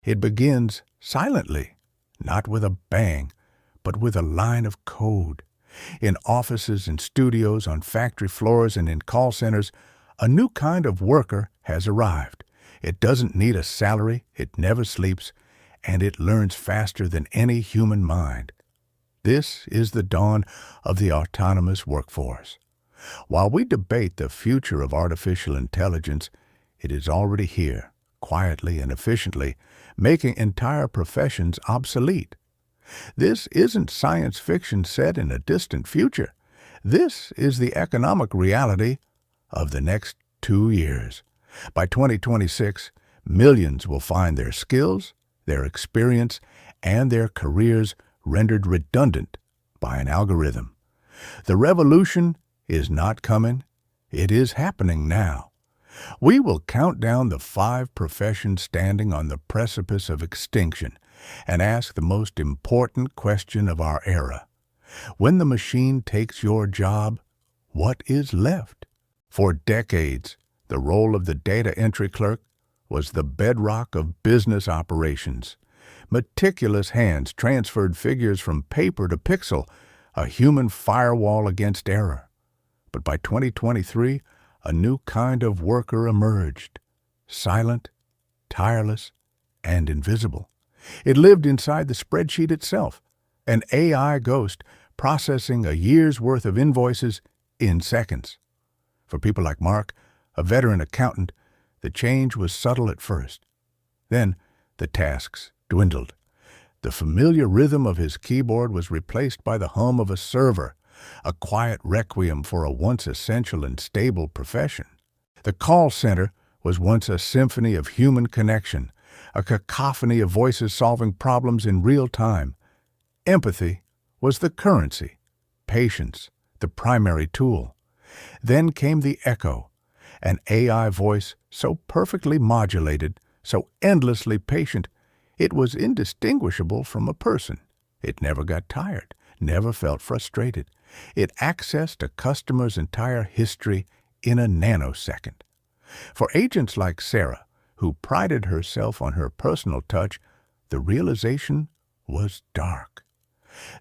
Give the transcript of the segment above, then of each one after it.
It begins silently, not with a bang, but with a line of code. In offices and studios, on factory floors, and in call centers, a new kind of worker has arrived. It doesn't need a salary, it never sleeps, and it learns faster than any human mind. This is the dawn of the autonomous workforce. While we debate the future of artificial intelligence, it is already here, quietly and efficiently, making entire professions obsolete. This isn't science fiction set in a distant future. This is the economic reality of the next 2 years. By 2026, millions will find their skills, their experience, and their careers rendered redundant by an algorithm. The revolution is not coming, it is happening now. We will count down the 5 professions standing on the precipice of extinction and ask the most important question of our era. When the machine takes your job, what is left? For decades, the role of the data entry clerk was the bedrock of business operations. Meticulous hands transferred figures from paper to pixel, a human firewall against error. But by 2023, a new kind of worker emerged, silent, tireless, and invisible. It lived inside the spreadsheet itself, an AI ghost processing a year's worth of invoices in seconds. For people like Mark, a veteran accountant, the change was subtle at first. Then the tasks dwindled. The familiar rhythm of his keyboard was replaced by the hum of a server, a quiet requiem for a once essential and stable profession. The call center was once a symphony of human connection, a cacophony of voices solving problems in real time. Empathy was the currency, patience the primary tool. Then came the echo, an AI voice so perfectly modulated, so endlessly patient, it was indistinguishable from a person. It never got tired, never felt frustrated. It accessed a customer's entire history in a nanosecond. For agents like Sora, who prided herself on her personal touch, the realization was dark.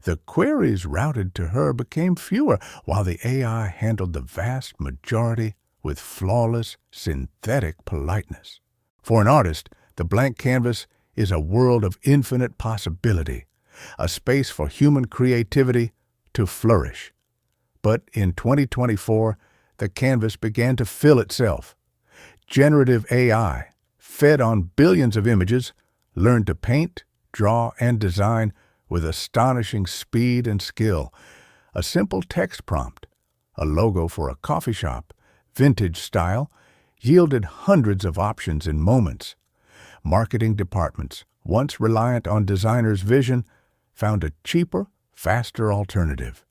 The queries routed to her became fewer, while the AI handled the vast majority with flawless, synthetic politeness. For an artist, the blank canvas is a world of infinite possibility, a space for human creativity to flourish. But in 2024, the canvas began to fill itself. Generative AI, fed on billions of images, learned to paint, draw, and design with astonishing speed and skill. A simple text prompt, a logo for a coffee shop, vintage style, yielded hundreds of options in moments. Marketing departments, once reliant on designers' vision, found a cheaper, faster alternative.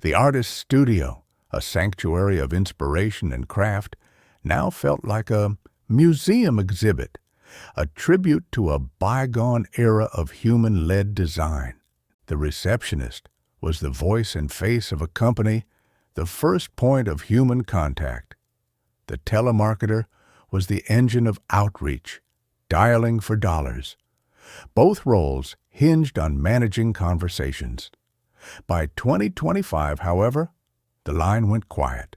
The artist's studio, a sanctuary of inspiration and craft, now felt like a museum exhibit, a tribute to a bygone era of human-led design. The receptionist was the voice and face of a company, the first point of human contact. The telemarketer was the engine of outreach, dialing for dollars. Both roles hinged on managing conversations. By 2025, however, the line went quiet.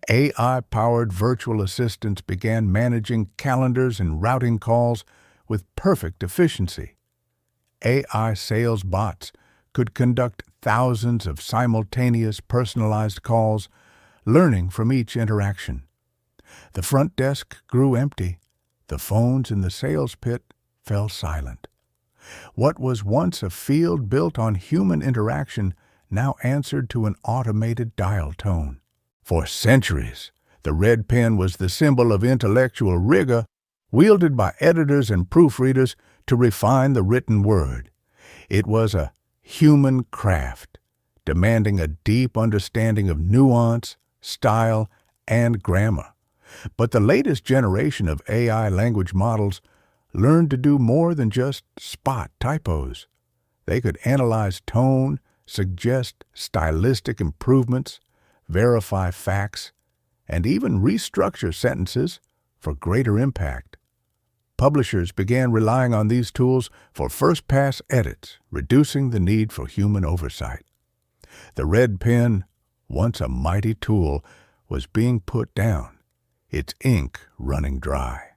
AI-powered virtual assistants began managing calendars and routing calls with perfect efficiency. AI sales bots could conduct thousands of simultaneous personalized calls, learning from each interaction. The front desk grew empty. The phones in the sales pit fell silent. What was once a field built on human interaction now answered to an automated dial tone. For centuries, the red pen was the symbol of intellectual rigor, wielded by editors and proofreaders to refine the written word. It was a human craft, demanding a deep understanding of nuance, style, and grammar. But the latest generation of AI language models learned to do more than just spot typos. They could analyze tone, suggest stylistic improvements, verify facts, and even restructure sentences for greater impact. Publishers began relying on these tools for first-pass edits, reducing the need for human oversight. The red pen, once a mighty tool, was being put down, its ink running dry.